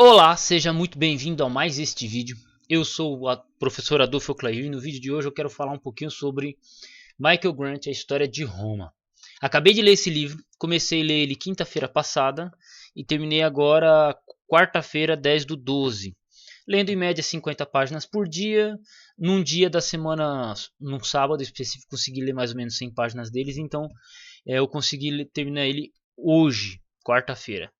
Olá, seja muito bem-vindo a mais este vídeo. Eu sou o professor Adolfo Clair e no vídeo de hoje eu quero falar um pouquinho sobre Michael Grant, a história de Roma. Acabei de ler esse livro, comecei a ler ele quinta-feira passada e terminei agora quarta-feira, 10/12. Lendo em média 50 páginas por dia, num dia da semana, num sábado específico, consegui ler mais ou menos 100 páginas deles, então eu consegui terminar ele hoje, quarta-feira.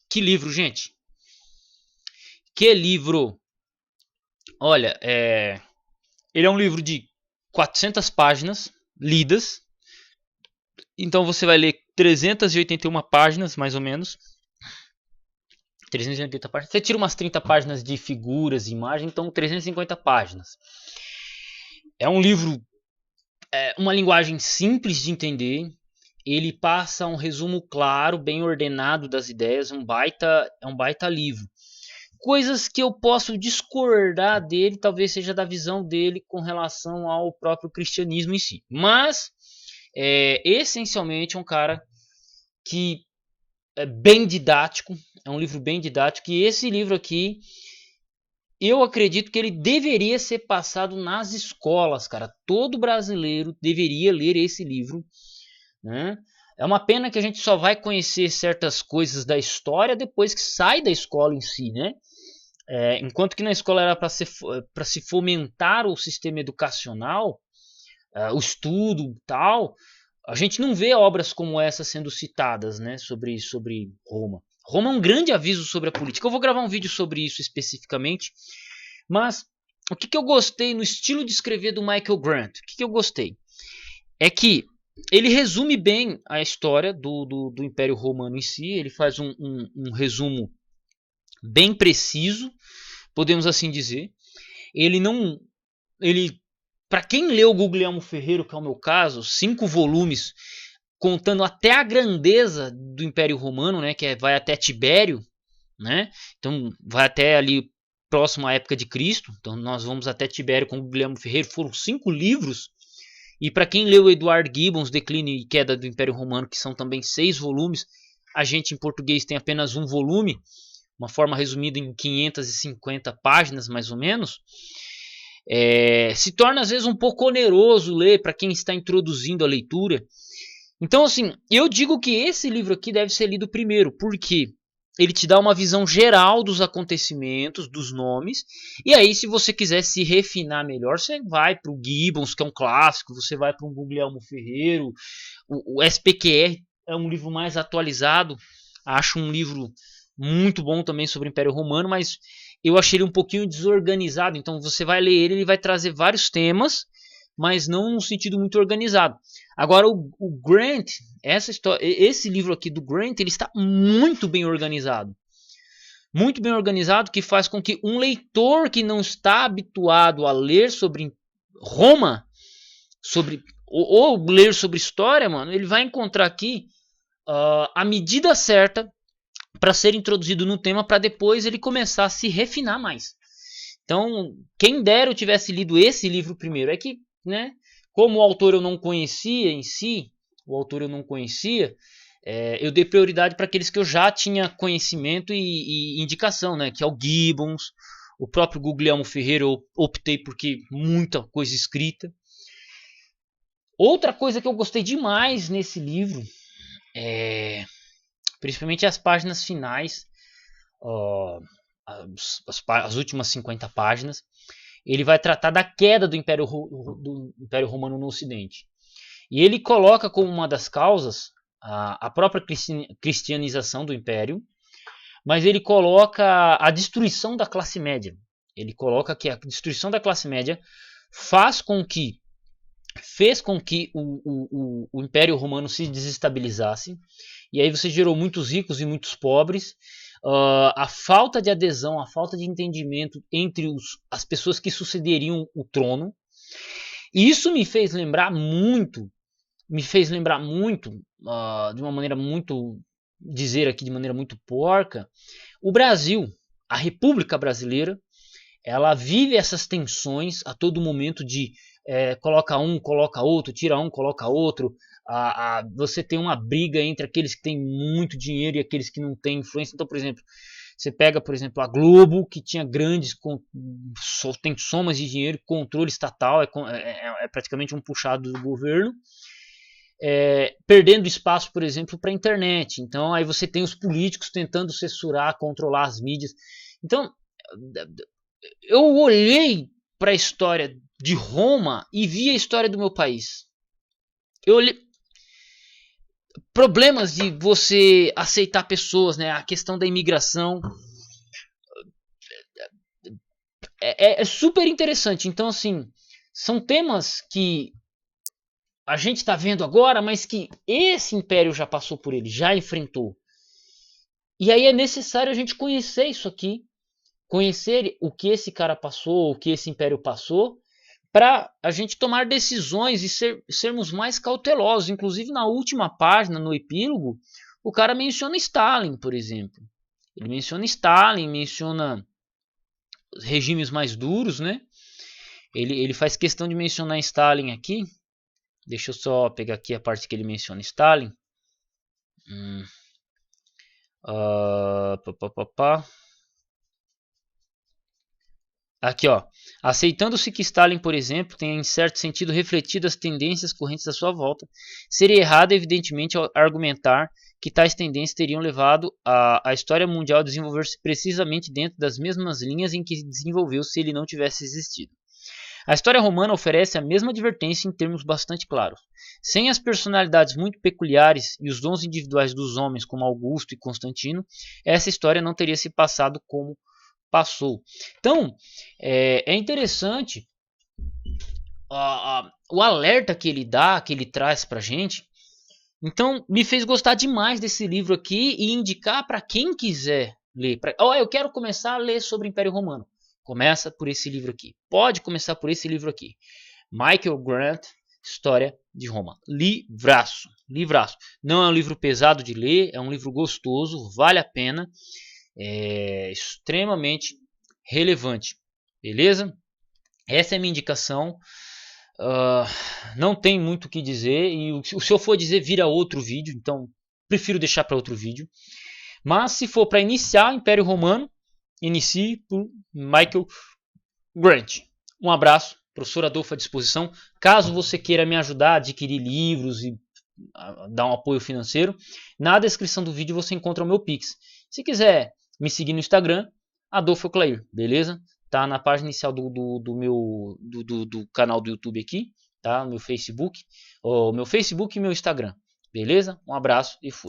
Que livro, gente! Que livro! Olha, ele é um livro de 400 páginas lidas. Então você vai ler 381 páginas, mais ou menos. 380 páginas. Você tira umas 30 páginas de figuras e imagens, então 350 páginas. É um livro, uma linguagem simples de entender. Ele passa um resumo claro, bem ordenado das ideias. É um baita livro. Coisas que eu posso discordar dele, talvez seja da visão dele com relação ao próprio cristianismo em si. Mas, essencialmente, é um cara que é bem didático, é um livro bem didático, e esse livro aqui, eu acredito que ele deveria ser passado nas escolas, cara. Todo brasileiro deveria ler esse livro, né? É uma pena que a gente só vai conhecer certas coisas da história depois que sai da escola em si, né? Enquanto que na escola era para se fomentar o sistema educacional, o estudo e tal, a gente não vê obras como essa sendo citadas, né, sobre Roma. Roma é um grande aviso sobre a política. Eu vou gravar um vídeo sobre isso especificamente, mas o que eu gostei no estilo de escrever do Michael Grant? O que eu gostei? É que ele resume bem a história do Império Romano em si, ele faz um resumo bem preciso, podemos assim dizer. Ele não. Ele. Para quem leu o Guglielmo Ferreiro, que é o meu caso, 5 volumes, contando até a grandeza do Império Romano, né, vai até Tibério, né? Então vai até ali próximo à época de Cristo. Então nós vamos até Tibério com o Guglielmo Ferreiro, foram 5 livros. E para quem leu Edward Gibbon's Declínio e Queda do Império Romano, que são também 6 volumes, a gente em português tem apenas um volume, uma forma resumida em 550 páginas mais ou menos. Se torna às vezes um pouco oneroso ler para quem está introduzindo a leitura. Então, assim, eu digo que esse livro aqui deve ser lido primeiro, porque ele te dá uma visão geral dos acontecimentos, dos nomes, e aí se você quiser se refinar melhor, você vai para o Gibbons, que é um clássico, você vai para um Guglielmo Ferreiro, o SPQR é um livro mais atualizado, acho um livro muito bom também sobre o Império Romano, mas eu achei ele um pouquinho desorganizado. Então você vai ler ele vai trazer vários temas, mas não num sentido muito organizado. Agora o Grant, esse livro aqui do Grant, ele está muito bem organizado. Muito bem organizado, que faz com que um leitor que não está habituado a ler sobre Roma, ou ler sobre história, mano, ele vai encontrar aqui a medida certa para ser introduzido no tema, para depois ele começar a se refinar mais. Então, quem dera eu tivesse lido esse livro primeiro. É que, né, como o autor eu não conhecia em si, eu dei prioridade para aqueles que eu já tinha conhecimento e indicação, né, que é o Gibbons, o próprio Guglielmo Ferreira eu optei porque muita coisa escrita. Outra coisa que eu gostei demais nesse livro, principalmente as páginas finais, as últimas 50 páginas, ele vai tratar da queda do Império Romano no Ocidente. E ele coloca como uma das causas a própria cristianização do Império, mas ele coloca a destruição da classe média. Ele coloca que a destruição da classe média fez com que o Império Romano se desestabilizasse, e aí você gerou muitos ricos e muitos pobres. A falta de adesão, a falta de entendimento entre as pessoas que sucederiam o trono. E isso me fez lembrar muito, de uma maneira muito, dizer aqui de maneira muito porca, o Brasil, a República Brasileira, ela vive essas tensões a todo momento de coloca um, coloca outro, tira um, coloca outro. você tem uma briga entre aqueles que têm muito dinheiro e aqueles que não têm influência. Então, por exemplo, você pega, por exemplo, a Globo, que tinha tem somas de dinheiro, controle estatal, é praticamente um puxado do governo, perdendo espaço, por exemplo, para a internet. Então, aí você tem os políticos tentando censurar, controlar as mídias. Então, eu olhei para a história de Roma e vi a história do meu país. Eu olhei problemas de você aceitar pessoas, né? A questão da imigração é super interessante. Então, assim, são temas que a gente está vendo agora, mas que esse império já passou por ele, já enfrentou. E aí é necessário a gente conhecer isso aqui, conhecer o que esse cara passou, o que esse império passou, para a gente tomar decisões e sermos mais cautelosos. Inclusive, na última página, no epílogo, o cara menciona Stalin, por exemplo. Ele menciona Stalin, menciona regimes mais duros, né? Ele faz questão de mencionar Stalin aqui. Deixa eu só pegar aqui a parte que ele menciona Stalin. Pá, pá, pá. Aqui, ó. Aceitando-se que Stalin, por exemplo, tenha em certo sentido refletido as tendências correntes à sua volta, seria errado, evidentemente, argumentar que tais tendências teriam levado a história mundial a desenvolver-se precisamente dentro das mesmas linhas em que desenvolveu se ele não tivesse existido. A história romana oferece a mesma advertência em termos bastante claros. Sem as personalidades muito peculiares e os dons individuais dos homens como Augusto e Constantino, essa história não teria se passado como passou. Então, é interessante o alerta que ele dá, que ele traz pra gente. Então, me fez gostar demais desse livro aqui e indicar para quem quiser ler. Eu quero começar a ler sobre o Império Romano. Começa por esse livro aqui. Pode começar por esse livro aqui. Michael Grant, História de Roma. Livraço. Livraço. Não é um livro pesado de ler, é um livro gostoso, vale a pena. É extremamente relevante. Beleza? Essa é a minha indicação. Não tem muito o que dizer. E se eu for dizer, vira outro vídeo. Então, prefiro deixar para outro vídeo. Mas se for para iniciar o Império Romano, inicie por Michael Grant. Um abraço, professor Adolfo à disposição. Caso você queira me ajudar a adquirir livros e dar um apoio financeiro, na descrição do vídeo você encontra o meu Pix. Se quiser me seguir no Instagram, Adolfo Clair, beleza? Tá na página inicial do meu do canal do YouTube aqui, tá? O meu Facebook e meu Instagram, beleza? Um abraço e fui.